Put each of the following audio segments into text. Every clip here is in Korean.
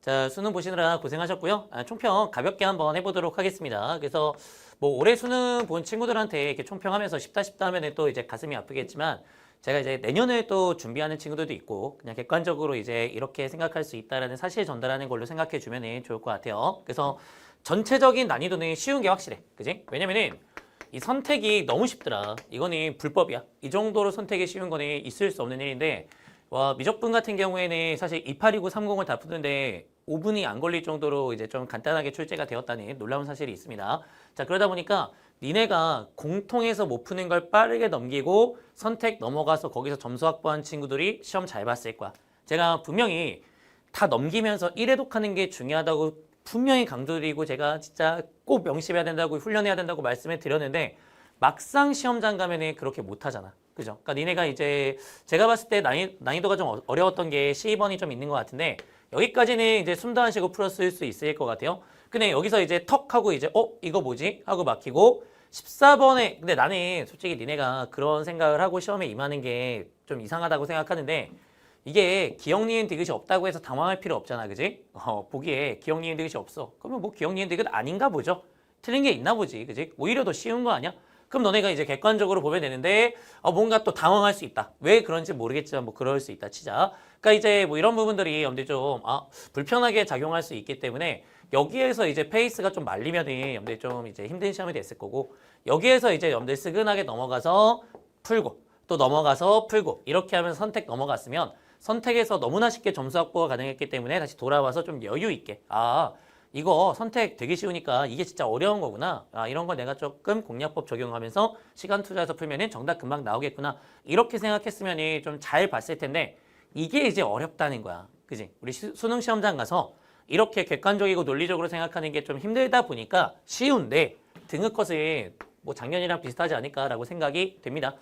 자, 수능 보시느라 고생하셨고요. 총평 가볍게 한번 해보도록 하겠습니다. 그래서 뭐 올해 수능 본 친구들한테 이렇게 총평하면서 쉽다 하면은 또 이제 가슴이 아프겠지만 제가 이제 내년을 또 준비하는 친구들도 있고 그냥 객관적으로 이제 이렇게 생각할 수 있다라는 사실 전달하는 걸로 생각해 주면은 좋을 것 같아요. 그래서 전체적인 난이도는 쉬운 게 확실해. 그지? 왜냐면은 이 선택이 너무 쉽더라. 이거는 불법이야. 이 정도로 선택이 쉬운 거는 있을 수 없는 일인데 와, 미적분 같은 경우에는 사실 2829, 30을 다 푸는데 5분이 안 걸릴 정도로 이제 좀 간단하게 출제가 되었다는 놀라운 사실이 있습니다. 자, 그러다 보니까 니네가 공통해서 못 푸는 걸 빠르게 넘기고 선택 넘어가서 거기서 점수 확보한 친구들이 시험 잘 봤을 거야. 제가 분명히 다 넘기면서 1회독 하는 게 중요하다고 분명히 강조드리고 제가 진짜 꼭 명심해야 된다고 훈련해야 된다고 말씀을 드렸는데 막상 시험장 가면은 그렇게 못 하잖아. 그죠? 그러니까 니네가 이제 제가 봤을 때 난이도가 좀 어려웠던 게 12번이 좀 있는 것 같은데 여기까지는 이제 숨도 안 쉬고 풀었을 수 있을 것 같아요. 근데 여기서 이제 턱 하고 이제 이거 뭐지? 하고 막히고 14번에 근데 나는 솔직히 니네가 그런 생각을 하고 시험에 임하는 게 좀 이상하다고 생각하는데 이게 기억, 니은, 디귿이 없다고 해서 당황할 필요 없잖아. 그지? 보기에 기억, 니은, 디귿이 없어. 그러면 뭐 기억, 니은, 디귿 아닌가 보죠. 틀린 게 있나 보지. 그지? 오히려 더 쉬운 거 아니야? 그럼 너네가 이제 객관적으로 보면 되는데 뭔가 또 당황할 수 있다. 왜 그런지 모르겠지만 뭐 그럴 수 있다 치자. 그러니까 이제 뭐 이런 부분들이 여러분들 좀 불편하게 작용할 수 있기 때문에 여기에서 이제 페이스가 좀 말리면은 여러분들 좀 이제 힘든 시험이 됐을 거고 여기에서 이제 여러분들 스근하게 넘어가서 풀고 또 넘어가서 풀고 이렇게 하면서 선택 넘어갔으면 선택에서 너무나 쉽게 점수 확보가 가능했기 때문에 다시 돌아와서 좀 여유 있게 이거 선택 되게 쉬우니까 이게 진짜 어려운 거구나. 이런 거 내가 조금 공략법 적용하면서 시간 투자해서 풀면은 정답 금방 나오겠구나. 이렇게 생각했으면 좀 잘 봤을 텐데 이게 이제 어렵다는 거야. 그지? 우리 수능 시험장 가서 이렇게 객관적이고 논리적으로 생각하는 게 좀 힘들다 보니까 쉬운데 등급컷은 뭐 작년이랑 비슷하지 않을까라고 생각이 됩니다.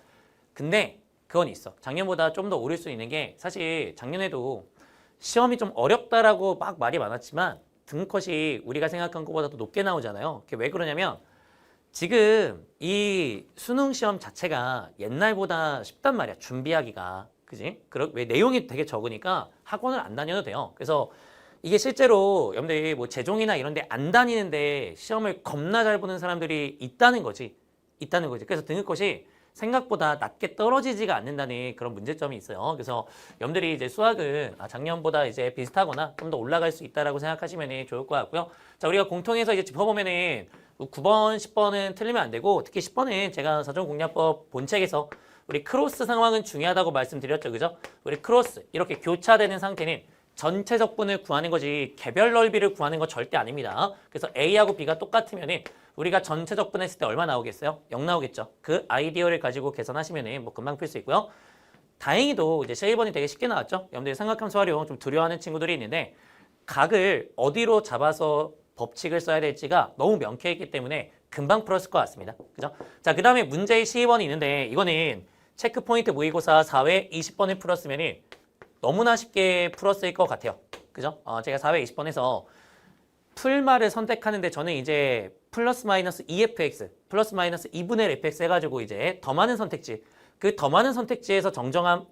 근데 그건 있어. 작년보다 좀 더 오를 수 있는 게 사실 작년에도 시험이 좀 어렵다라고 막 말이 많았지만 등급컷이 우리가 생각한 것보다 더 높게 나오잖아요. 그게 왜 그러냐면 지금 이 수능 시험 자체가 옛날보다 쉽단 말이야. 준비하기가. 그지? 왜 내용이 되게 적으니까 학원을 안 다녀도 돼요. 그래서 이게 실제로 여러분들이 뭐 재종이나 이런 데 안 다니는데 시험을 겁나 잘 보는 사람들이 있다는 거지. 그래서 등급컷이 생각보다 낮게 떨어지지가 않는다는 그런 문제점이 있어요. 그래서 여러분들이 이제 수학은 작년보다 이제 비슷하거나 좀 더 올라갈 수 있다라고 생각하시면 좋을 것 같고요. 자, 우리가 공통해서 이제 짚어보면은 9번, 10번은 틀리면 안 되고 특히 10번은 제가 사전공략법 본책에서 우리 크로스 상황은 중요하다고 말씀드렸죠. 그죠? 우리 크로스 이렇게 교차되는 상태는 전체 적분을 구하는 거지 개별 넓이를 구하는 거 절대 아닙니다. 그래서 A하고 B가 똑같으면은 우리가 전체 적분했을 때 얼마 나오겠어요? 0 나오겠죠. 그 아이디어를 가지고 계산하시면은 뭐 금방 풀 수 있고요. 다행히도 이제 쉐이번이 되게 쉽게 나왔죠. 여러분들이 삼각함수 활용 좀 두려워하는 친구들이 있는데 각을 어디로 잡아서 법칙을 써야 될지가 너무 명쾌했기 때문에 금방 풀었을 것 같습니다. 그죠? 자, 그 다음에 문제의 시번이 있는데 이거는 체크포인트 모의고사 4회 20번을 풀었으면은 너무나 쉽게 풀었을 것 같아요. 그죠? 제가 4회 20번에서 풀말을 선택하는데 저는 이제 플러스 마이너스 2fx 플러스 마이너스 2분의 1 fx 해가지고 이제 더 많은 선택지 그 더 많은 선택지에서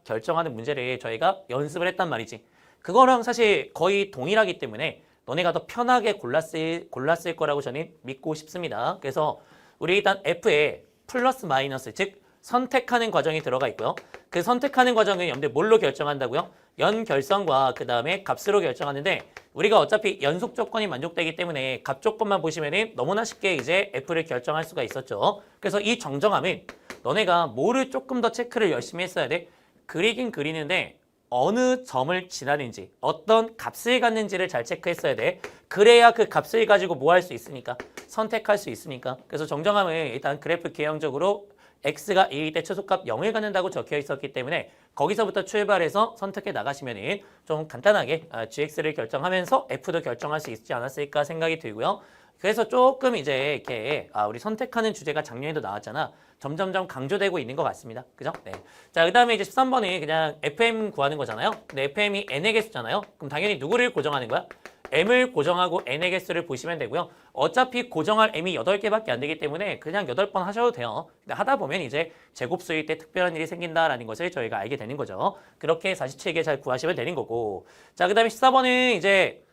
결정하는 문제를 저희가 연습을 했단 말이지. 그거랑 사실 거의 동일하기 때문에 너네가 더 편하게 골랐을 거라고 저는 믿고 싶습니다. 그래서 우리 일단 F에 플러스 마이너스 즉 선택하는 과정이 들어가 있고요. 그 선택하는 과정은 여러분들 뭘로 결정한다고요? 연결성과 그 다음에 값으로 결정하는데 우리가 어차피 연속 조건이 만족되기 때문에 값 조건만 보시면은 너무나 쉽게 이제 F를 결정할 수가 있었죠. 그래서 이 정정함은 너네가 뭐를 조금 더 체크를 열심히 했어야 돼. 그리긴 그리는데 어느 점을 지나는지 어떤 값을 갖는지를 잘 체크했어야 돼. 그래야 그 값을 가지고 뭐 할 수 있으니까 선택할 수 있으니까. 그래서 정정함은 일단 그래프 개형적으로 x가 1일 때 최소값 0을 갖는다고 적혀 있었기 때문에 거기서부터 출발해서 선택해 나가시면 좀 간단하게 gx를 결정하면서 f도 결정할 수 있지 않았을까 생각이 들고요. 그래서 조금 이제 이렇게 우리 선택하는 주제가 작년에도 나왔잖아. 점점점 강조되고 있는 것 같습니다. 그죠? 네. 자, 그 다음에 이제 13번이 그냥 FM 구하는 거잖아요. 근데 FM이 n의 개수잖아요. 그럼 당연히 누구를 고정하는 거야? m을 고정하고 n의 개수를 보시면 되고요. 어차피 고정할 m이 8개밖에 안 되기 때문에 그냥 8번 하셔도 돼요. 근데 하다 보면 이제 제곱수일 때 특별한 일이 생긴다라는 것을 저희가 알게 되는 거죠. 그렇게 47개 잘 구하시면 되는 거고. 자, 그 다음에 14번은 이제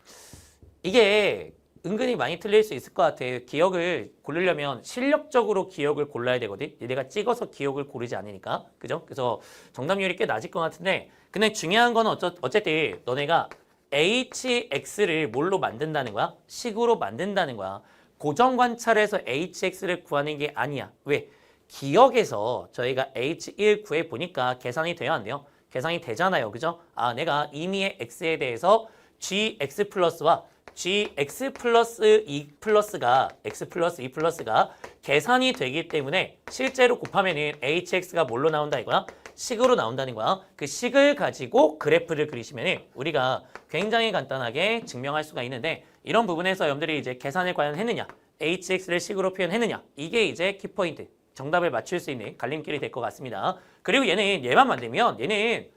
이게 은근히 많이 틀릴 수 있을 것 같아요. 기억을 고르려면 실력적으로 기억을 골라야 되거든. 내가 찍어서 기억을 고르지 않으니까. 그죠? 그래서 정답률이 꽤 낮을 것 같은데 근데 중요한 건 어쨌든 너네가 hx를 뭘로 만든다는 거야? 식으로 만든다는 거야. 고정 관찰에서 hx를 구하는 게 아니야. 왜? 기억에서 저희가 h1 구해 보니까 계산이 돼야 안 돼요? 계산이 되잖아요. 그죠? 아, 내가 이미의 x에 대해서 gx 플러스와 gx 플러스 2 플러스가 x 플러스 2 플러스가 계산이 되기 때문에 실제로 곱하면은 hx가 뭘로 나온다 이거야? 식으로 나온다는 거야. 그 식을 가지고 그래프를 그리시면은 우리가 굉장히 간단하게 증명할 수가 있는데 이런 부분에서 여러분들이 이제 계산을 과연 했느냐, hx를 식으로 표현했느냐 이게 이제 키포인트. 정답을 맞출 수 있는 갈림길이 될 것 같습니다. 그리고 얘만 만들면 얘는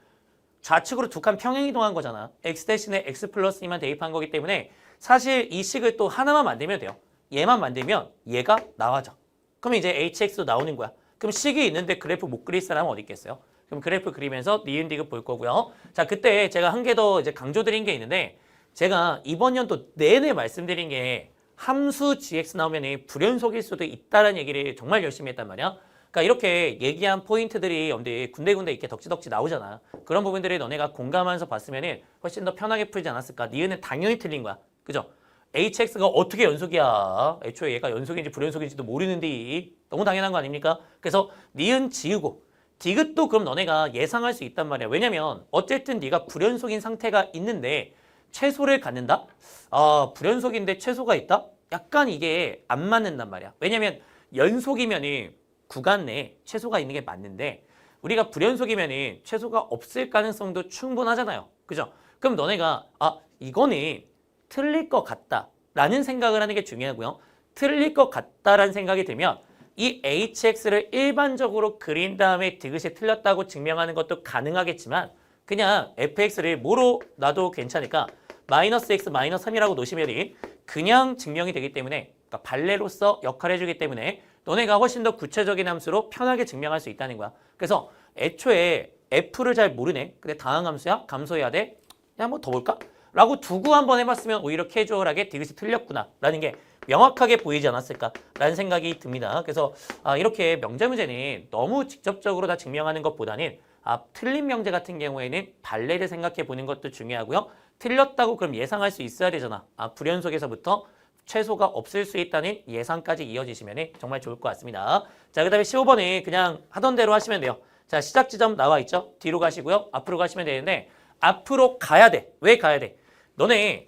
좌측으로 두 칸 평행 이동한 거잖아. x 대신에 x 플러스 2만 대입한 거기 때문에 사실 이 식을 또 하나만 만들면 돼요. 얘만 만들면 얘가 나와져. 그럼 이제 hx도 나오는 거야. 그럼 식이 있는데 그래프 못 그릴 사람은 어디 있겠어요? 그럼 그래프 그리면서 니은 디귿 볼 거고요. 자, 그때 제가 한 개 더 이제 강조드린 게 있는데 제가 이번 연도 내내 말씀드린 게 함수 gx 나오면 불연속일 수도 있다는 얘기를 정말 열심히 했단 말이야. 그러니까 이렇게 얘기한 포인트들이 여러분들 군데군데 이렇게 덕지덕지 나오잖아. 그런 부분들을 너네가 공감하면서 봤으면 훨씬 더 편하게 풀지 않았을까. 니은은 당연히 틀린 거야. 그죠? hx가 어떻게 연속이야. 애초에 얘가 연속인지 불연속인지도 모르는데 너무 당연한 거 아닙니까? 그래서 니은 지우고 디귿도 그럼 너네가 예상할 수 있단 말이야. 왜냐면 어쨌든 네가 불연속인 상태가 있는데 최소를 갖는다? 아, 불연속인데 최소가 있다? 약간 이게 안 맞는단 말이야. 왜냐면 연속이면은 구간 내에 최소가 있는 게 맞는데 우리가 불연속이면은 최소가 없을 가능성도 충분하잖아요. 그죠? 그럼 너네가 아, 이거는 틀릴 것 같다 라는 생각을 하는 게 중요하고요. 틀릴 것 같다라는 생각이 들면 이 hx를 일반적으로 그린 다음에 디귿이 틀렸다고 증명하는 것도 가능하겠지만 그냥 fx를 뭐로 놔도 괜찮으니까 마이너스 x 마이너스 3이라고 놓으시면 그냥 증명이 되기 때문에 그러니까 발레로서 역할을 해주기 때문에 너네가 훨씬 더 구체적인 함수로 편하게 증명할 수 있다는 거야. 그래서 애초에 f를 잘 모르네. 근데 다항 함수야? 감소해야 돼? 그냥 뭐 더 볼까? 라고 두고 한번 해봤으면 오히려 캐주얼하게 디귿이 틀렸구나 라는 게 명확하게 보이지 않았을까 라는 생각이 듭니다. 그래서 이렇게 명제 문제는 너무 직접적으로 다 증명하는 것보다는 틀린 명제 같은 경우에는 발레를 생각해 보는 것도 중요하고요. 틀렸다고 그럼 예상할 수 있어야 되잖아. 불연속에서부터 최소가 없을 수 있다는 예상까지 이어지시면 정말 좋을 것 같습니다. 자, 그 다음에 15번에 그냥 하던 대로 하시면 돼요. 자, 시작 지점 나와 있죠? 뒤로 가시고요. 앞으로 가시면 되는데 앞으로 가야 돼. 왜 가야 돼? 너네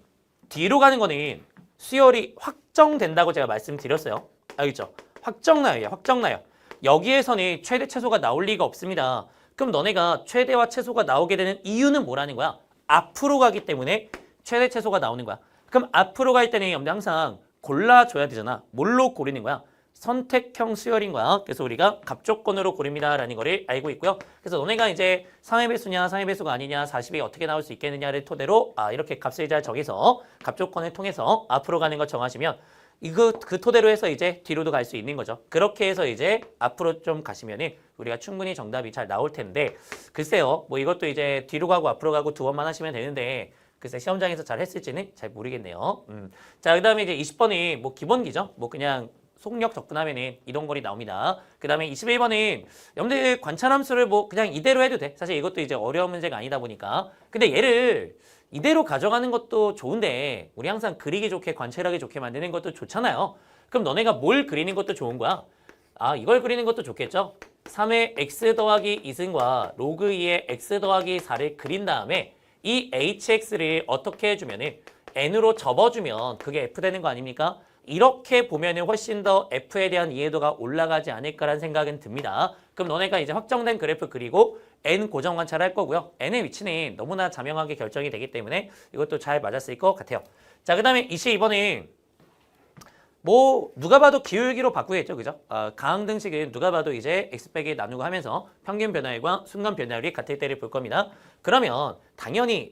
뒤로 가는 거는 수열이 확정된다고 제가 말씀드렸어요. 알겠죠? 확정나요. 확정나요. 여기에서는 최대 최소가 나올 리가 없습니다. 그럼 너네가 최대와 최소가 나오게 되는 이유는 뭐라는 거야? 앞으로 가기 때문에 최대 최소가 나오는 거야. 그럼 앞으로 갈 때는 여러분들 항상 골라줘야 되잖아. 뭘로 고르는 거야? 선택형 수열인 거야. 그래서 우리가 갑조건으로 고릅니다라는 거를 알고 있고요. 그래서 너네가 이제 3의 배수냐 3의 배수가 아니냐 40이 어떻게 나올 수 있겠느냐를 토대로 이렇게 값을 잘 정해서 갑조건을 통해서 앞으로 가는 거 정하시면 그 토대로 해서 이제 뒤로도 갈 수 있는 거죠. 그렇게 해서 이제 앞으로 좀 가시면은 우리가 충분히 정답이 잘 나올 텐데 글쎄요. 뭐 이것도 이제 뒤로 가고 앞으로 가고 두 번만 하시면 되는데 글쎄 시험장에서 잘 했을지는 잘 모르겠네요. 자, 그 다음에 이제 20번이 뭐 기본기죠. 뭐 그냥 속력 접근하면은 이동거리 나옵니다. 그 다음에 21번은 여러분들 관찰함수를 뭐 그냥 이대로 해도 돼. 사실 이것도 이제 어려운 문제가 아니다 보니까. 근데 얘를 이대로 가져가는 것도 좋은데 우리 항상 그리기 좋게 관찰하기 좋게 만드는 것도 좋잖아요. 그럼 너네가 뭘 그리는 것도 좋은 거야? 이걸 그리는 것도 좋겠죠? 3의 x 더하기 2승과 로그 2의 x 더하기 4를 그린 다음에 이 hx를 어떻게 해주면은 n으로 접어주면 그게 f 되는 거 아닙니까? 이렇게 보면은 훨씬 더 f에 대한 이해도가 올라가지 않을까라는 생각은 듭니다. 그럼 너네가 이제 확정된 그래프 그리고 n 고정 관찰할 거고요. n의 위치는 너무나 자명하게 결정이 되기 때문에 이것도 잘 맞았을 것 같아요. 자, 그 다음에 22번은 뭐 누가 봐도 기울기로 바꾸겠죠, 그죠? 가항 등식은 누가 봐도 이제 x 빼기 나누고 하면서 평균 변화율과 순간 변화율이 같을 때를 볼 겁니다. 그러면 당연히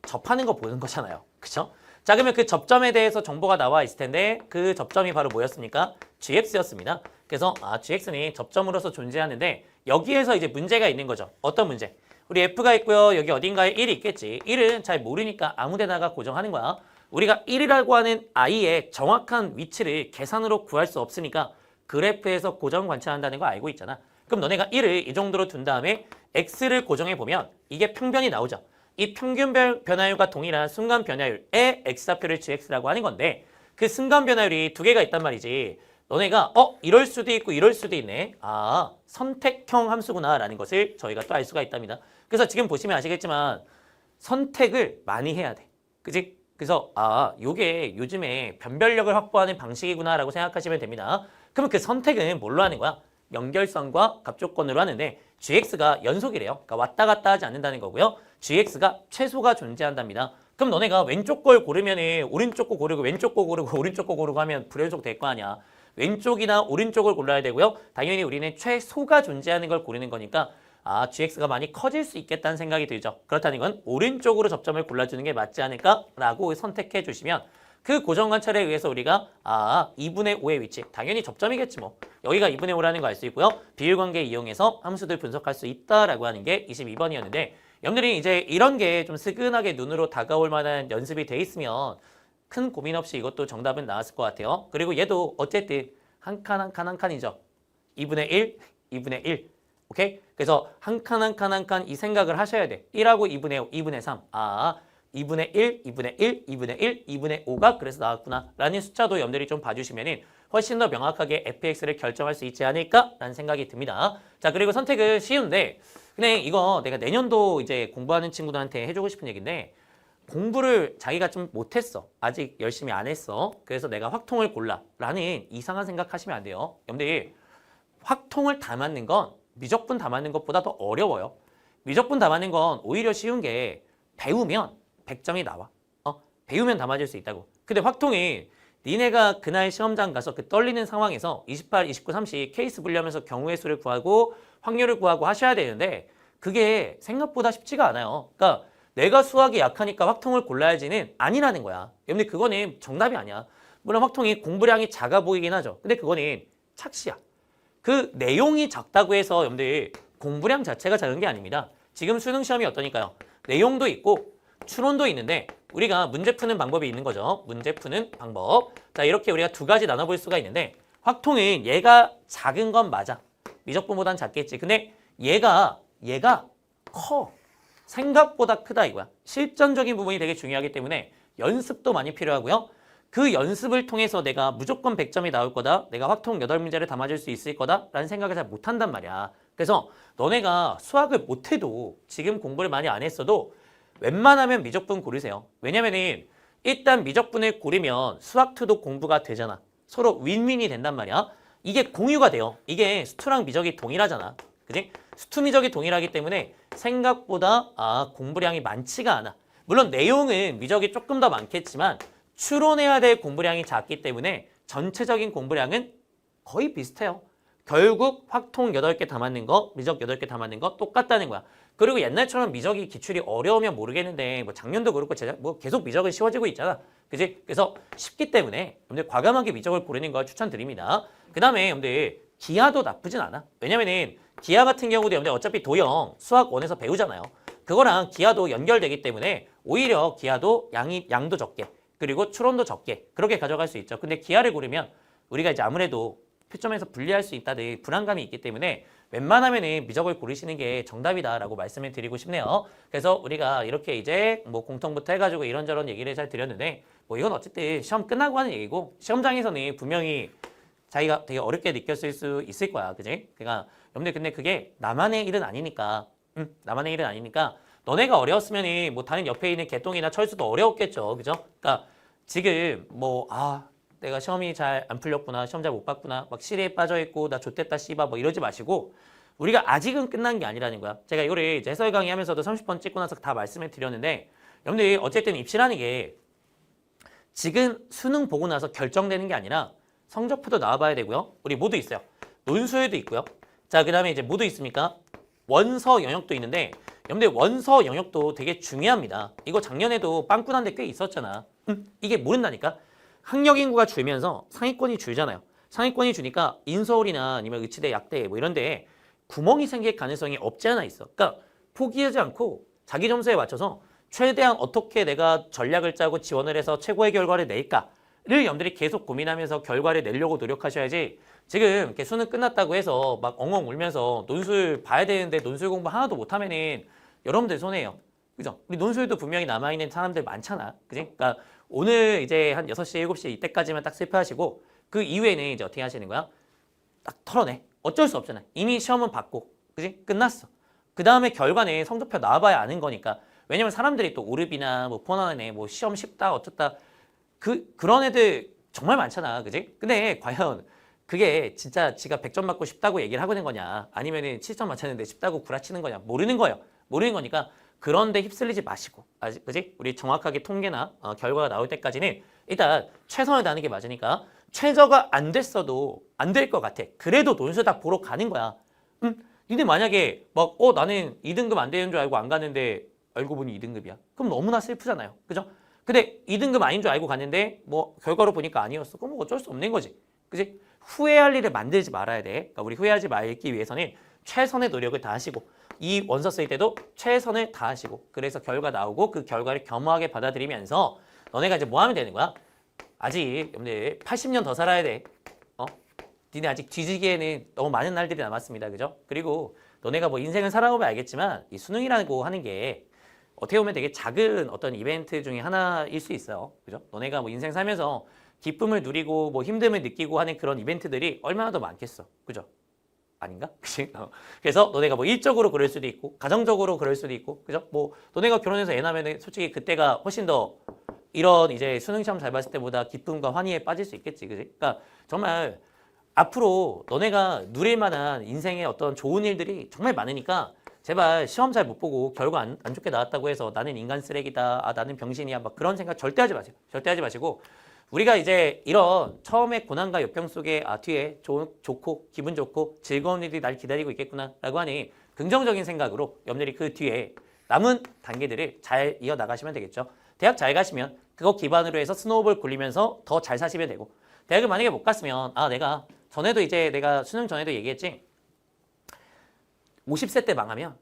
접하는 거 보는 거잖아요, 그죠? 자, 그러면 그 접점에 대해서 정보가 나와 있을 텐데 그 접점이 바로 뭐였습니까? gx였습니다. 그래서 gx는 접점으로서 존재하는데 여기에서 이제 문제가 있는 거죠. 어떤 문제? 우리 F가 있고요. 여기 어딘가에 1이 있겠지. 1은 잘 모르니까 아무 데다가 고정하는 거야. 우리가 1이라고 하는 i의 정확한 위치를 계산으로 구할 수 없으니까 그래프에서 고정 관찰한다는 거 알고 있잖아. 그럼 너네가 1을 이 정도로 둔 다음에 x를 고정해 보면 이게 평변이 나오죠. 이 평균 변화율과 동일한 순간 변화율의 x좌표를 gx라고 하는 건데 그 순간 변화율이 두 개가 있단 말이지. 너네가 이럴 수도 있고 이럴 수도 있네. 아, 선택형 함수구나 라는 것을 저희가 또 알 수가 있답니다. 그래서 지금 보시면 아시겠지만 선택을 많이 해야 돼. 그치? 그래서 요게 요즘에 변별력을 확보하는 방식이구나 라고 생각하시면 됩니다. 그러면 그 선택은 뭘로 하는 거야? 연결선과 갑조건으로 하는데 gx가 연속이래요. 그러니까 왔다 갔다 하지 않는다는 거고요. gx가 최소가 존재한답니다. 그럼 너네가 왼쪽 걸 고르면 오른쪽 거 고르고 왼쪽 거 고르고 오른쪽 거 고르고 하면 불연속 될 거 아니야. 왼쪽이나 오른쪽을 골라야 되고요. 당연히 우리는 최소가 존재하는 걸 고르는 거니까 gx가 많이 커질 수 있겠다는 생각이 들죠. 그렇다는 건 오른쪽으로 접점을 골라주는 게 맞지 않을까라고 선택해 주시면 그 고정 관찰에 의해서 우리가 2분의 5의 위치, 당연히 접점이겠지 뭐. 여기가 2분의 5라는 거 알 수 있고요. 비율관계 이용해서 함수들 분석할 수 있다라고 하는 게 22번이었는데 여러분들이 이제 이런 게 좀 스근하게 눈으로 다가올 만한 연습이 돼 있으면 큰 고민 없이 이것도 정답은 나왔을 것 같아요. 그리고 얘도 어쨌든 한 칸 한 칸 한 칸이죠. 2분의 1, 2분의 1. 오케이? 그래서 한 칸 한 칸 한 칸 이 생각을 하셔야 돼. 1하고 2분의 5, 2분의 3. 2분의 1, 2분의 1, 2분의 1, 2분의 5가 그래서 나왔구나 라는 숫자도 여러분들이 좀 봐주시면 훨씬 더 명확하게 fx를 결정할 수 있지 않을까라는 생각이 듭니다. 자, 그리고 선택은 쉬운데 그냥 이거 내가 내년도 이제 공부하는 친구들한테 해주고 싶은 얘기인데 공부를 자기가 좀 못했어. 아직 열심히 안 했어. 그래서 내가 확통을 골라 라는 이상한 생각하시면 안 돼요. 여러분들 확통을 다 맞는 건 미적분 다 맞는 것보다 더 어려워요. 미적분 다 맞는 건 오히려 쉬운 게 배우면 100점이 나와. 배우면 다 맞을 수 있다고. 근데 확통이 니네가 그날 시험장 가서 그 떨리는 상황에서 28, 29, 30 케이스 분리하면서 경우의 수를 구하고 확률을 구하고 하셔야 되는데 그게 생각보다 쉽지가 않아요. 그러니까 내가 수학이 약하니까 확통을 골라야지는 아니라는 거야. 여러분들 그거는 정답이 아니야. 물론 확통이 공부량이 작아 보이긴 하죠. 근데 그거는 착시야. 그 내용이 작다고 해서 여러분들 공부량 자체가 작은 게 아닙니다. 지금 수능 시험이 어떠니까요? 내용도 있고 추론도 있는데 우리가 문제 푸는 방법이 있는 거죠. 문제 푸는 방법. 자, 이렇게 우리가 두 가지 나눠볼 수가 있는데 확통은 얘가 작은 건 맞아. 미적분보단 작겠지. 근데 얘가 커. 생각보다 크다 이거야. 실전적인 부분이 되게 중요하기 때문에 연습도 많이 필요하고요. 그 연습을 통해서 내가 무조건 100점이 나올 거다. 내가 확통 8문제를 다 맞을 수 있을 거다. 라는 생각을 잘 못한단 말이야. 그래서 너네가 수학을 못해도 지금 공부를 많이 안 했어도 웬만하면 미적분 고르세요. 왜냐면은 일단 미적분을 고르면 수학2도 공부가 되잖아. 서로 윈윈이 된단 말이야. 이게 공유가 돼요. 이게 수투랑 미적이 동일하잖아. 그지? 수투 미적이 동일하기 때문에 생각보다 공부량이 많지가 않아. 물론 내용은 미적이 조금 더 많겠지만 추론해야 될 공부량이 작기 때문에 전체적인 공부량은 거의 비슷해요. 결국 확통 8개 다 맞는 거, 미적 8개 다 맞는 거 똑같다는 거야. 그리고 옛날처럼 미적이 기출이 어려우면 모르겠는데 뭐 작년도 그렇고 계속 미적은 쉬워지고 있잖아. 그지? 그래서 쉽기 때문에 여러분들 과감하게 미적을 고르는 거 추천드립니다. 그 다음에 여러분들 기하도 나쁘진 않아. 왜냐면은 기하 같은 경우도 여러분들 어차피 도형 수학 1에서 배우잖아요. 그거랑 기하도 연결되기 때문에 오히려 기하도 양도 적게 그리고 추론도 적게 그렇게 가져갈 수 있죠. 근데 기하를 고르면 우리가 이제 아무래도 표점에서 분리할 수 있다는 불안감이 있기 때문에 웬만하면은 미적을 고르시는 게 정답이다라고 말씀을 드리고 싶네요. 그래서 우리가 이렇게 이제 뭐 공통부터 해가지고 이런저런 얘기를 잘 드렸는데 뭐 이건 어쨌든 시험 끝나고 하는 얘기고 시험장에서는 분명히 자기가 되게 어렵게 느꼈을 수 있을 거야. 그지? 그러니까 여러분들 근데 그게 나만의 일은 아니니까 나만의 일은 아니니까 너네가 어려웠으면 뭐 다른 옆에 있는 개똥이나 철수도 어려웠겠죠. 그죠? 그러니까 지금 뭐 내가 시험이 잘 안 풀렸구나. 시험 잘 못 봤구나. 막 시리에 빠져있고 나 좆됐다 씨바 뭐 이러지 마시고 우리가 아직은 끝난 게 아니라는 거야. 제가 이거를 이제 해설 강의 하면서도 30번 찍고 나서 다 말씀을 드렸는데 여러분들이 어쨌든 입시라는 게 지금 수능 보고 나서 결정되는 게 아니라 성적표도 나와봐야 되고요. 우리 모두 있어요. 논술도 있고요. 자, 그 다음에 이제 모두 있습니까? 원서 영역도 있는데 여러분들 원서 영역도 되게 중요합니다. 이거 작년에도 빵꾸난 데 꽤 있었잖아. 이게 모른다니까. 학력 인구가 줄면서 상위권이 줄잖아요. 상위권이 주니까 인서울이나 아니면 의치대, 약대 뭐 이런 데에 구멍이 생길 가능성이 없지 않아 있어. 그러니까 포기하지 않고 자기 점수에 맞춰서 최대한 어떻게 내가 전략을 짜고 지원을 해서 최고의 결과를 낼까를 여러분들이 계속 고민하면서 결과를 내려고 노력하셔야지 지금 이렇게 수능 끝났다고 해서 막 엉엉 울면서 논술 봐야 되는데 논술 공부 하나도 못하면은 여러분들 손해예요. 그죠? 우리 논술도 분명히 남아있는 사람들 많잖아. 그지? 그러니까 오늘 이제 한 6시, 7시 이때까지만 딱 슬퍼하시고 그 이후에는 이제 어떻게 하시는 거야? 딱 털어내. 어쩔 수 없잖아. 이미 시험은 봤고. 그지? 끝났어. 그 다음에 결과는 성적표 나와봐야 아는 거니까. 왜냐면 사람들이 또 오르비나 뭐 폰하는 뭐 시험 쉽다 어쩌다 그런 애들 정말 많잖아. 그지? 근데 과연 그게 진짜 지가 100점 맞고 쉽다고 얘기를 하고 있는 거냐 아니면은 7점 맞췄는데 쉽다고 구라치는 거냐 모르는 거예요. 모르는 거니까 그런데 휩쓸리지 마시고 그지? 우리 정확하게 통계나 결과가 나올 때까지는 일단 최선을 다하는 게 맞으니까 최저가 안 됐어도 안 될 것 같아. 그래도 논술 다 보러 가는 거야. 니네 만약에 막 나는 2등급 안 되는 줄 알고 안 가는데 알고 보니 2등급이야. 그럼 너무나 슬프잖아요. 그죠? 근데 2등급 아닌 줄 알고 갔는데 뭐 결과로 보니까 아니었어. 그럼 뭐 어쩔 수 없는 거지. 그지? 후회할 일을 만들지 말아야 돼. 그러니까 우리 후회하지 말기 위해서는 최선의 노력을 다하시고 이 원서 쓸 때도 최선을 다하시고 그래서 결과 나오고 그 결과를 겸허하게 받아들이면서 너네가 이제 뭐 하면 되는 거야? 아직 여러분들 80년 더 살아야 돼. 니네 아직 뒤지기에는 너무 많은 날들이 남았습니다. 그죠? 그리고 너네가 뭐 인생을 살아보면 알겠지만 이 수능이라고 하는 게 어떻게 보면 되게 작은 어떤 이벤트 중에 하나일 수 있어요. 그죠? 너네가 뭐 인생 살면서 기쁨을 누리고 뭐 힘듦을 느끼고 하는 그런 이벤트들이 얼마나 더 많겠어. 그죠? 아닌가? 그치? 그래서 너네가 뭐 일적으로 그럴 수도 있고 가정적으로 그럴 수도 있고 그죠? 뭐 너네가 결혼해서 애 낳으면 솔직히 그때가 훨씬 더 이런 이제 수능 시험 잘 봤을 때보다 기쁨과 환희에 빠질 수 있겠지. 그지? 그러니까 정말 앞으로 너네가 누릴 만한 인생의 어떤 좋은 일들이 정말 많으니까 제발 시험 잘 못 보고 결과 안 좋게 나왔다고 해서 나는 인간 쓰레기다, 나는 병신이야, 막 그런 생각 절대 하지 마세요. 절대 하지 마시고 우리가 이제 이런 처음에 고난과 역경 속에 뒤에 좋고 기분 좋고 즐거운 일이 날 기다리고 있겠구나라고 하니 긍정적인 생각으로 여러분들이 그 뒤에 남은 단계들을 잘 이어나가시면 되겠죠. 대학 잘 가시면 그거 기반으로 해서 스노우볼 굴리면서 더 잘 사시면 되고 대학을 만약에 못 갔으면 내가 전에도 이제 내가 수능 전에도 얘기했지 50세 때 망하면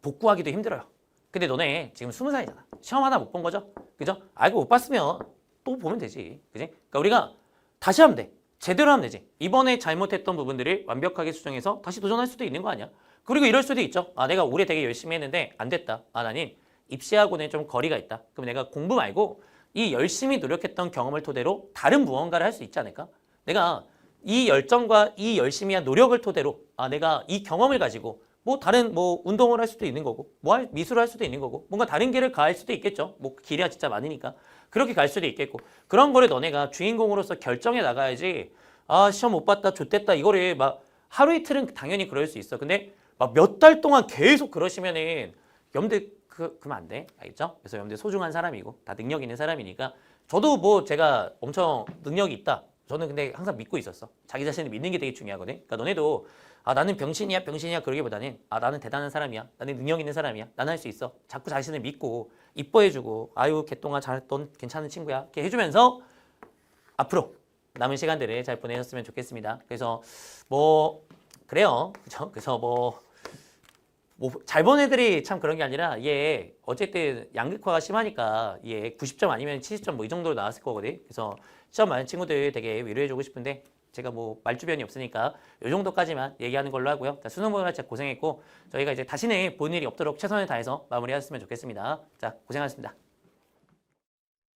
복구하기도 힘들어요. 근데 너네 지금 20살이잖아. 시험 하나 못 본 거죠? 그죠? 알고 못 봤으면 또 보면 되지. 그지? 그러니까 우리가 다시 하면 돼. 제대로 하면 되지. 이번에 잘못했던 부분들을 완벽하게 수정해서 다시 도전할 수도 있는 거 아니야? 그리고 이럴 수도 있죠. 내가 올해 되게 열심히 했는데 안 됐다. 나는 입시하고는 좀 거리가 있다. 그럼 내가 공부 말고 이 열심히 노력했던 경험을 토대로 다른 무언가를 할 수 있지 않을까? 내가 이 열정과 이 열심히 한 노력을 토대로 내가 이 경험을 가지고 뭐 다른 뭐 운동을 할 수도 있는 거고 미술을 할 수도 있는 거고 뭔가 다른 길을 갈 수도 있겠죠. 뭐 길이야 진짜 많으니까 그렇게 갈 수도 있겠고 그런 거를 너네가 주인공으로서 결정해 나가야지. 시험 못 봤다 좆됐다 이거를 막 하루 이틀은 당연히 그럴 수 있어. 근데 막 몇 달 동안 계속 그러시면은 여러분들 그러면 안 돼. 알겠죠? 그래서 여러분들 소중한 사람이고 다 능력 있는 사람이니까 저도 뭐 제가 엄청 능력이 있다. 저는 근데 항상 믿고 있었어. 자기 자신을 믿는 게 되게 중요하거든. 그러니까 너네도 나는 병신이야 그러기보다는 나는 대단한 사람이야. 나는 능력 있는 사람이야. 나는 할 수 있어. 자꾸 자신을 믿고 이뻐해주고 아유 개똥아 넌 괜찮은 친구야. 이렇게 해주면서 앞으로 남은 시간들을 잘 보내셨으면 좋겠습니다. 그래서 뭐 그래요. 그죠? 그래서 뭐 잘 본 애들이 참 그런 게 아니라 얘 어쨌든 양극화가 심하니까 얘 90점 아니면 70점 뭐 이 정도로 나왔을 거거든. 그래서 시험 많은 친구들 되게 위로해주고 싶은데 제가 뭐 말주변이 없으니까 이 정도까지만 얘기하는 걸로 하고요. 수능 보느라 진짜 고생했고 저희가 이제 다시는 본 일이 없도록 최선을 다해서 마무리하셨으면 좋겠습니다. 자, 고생하셨습니다.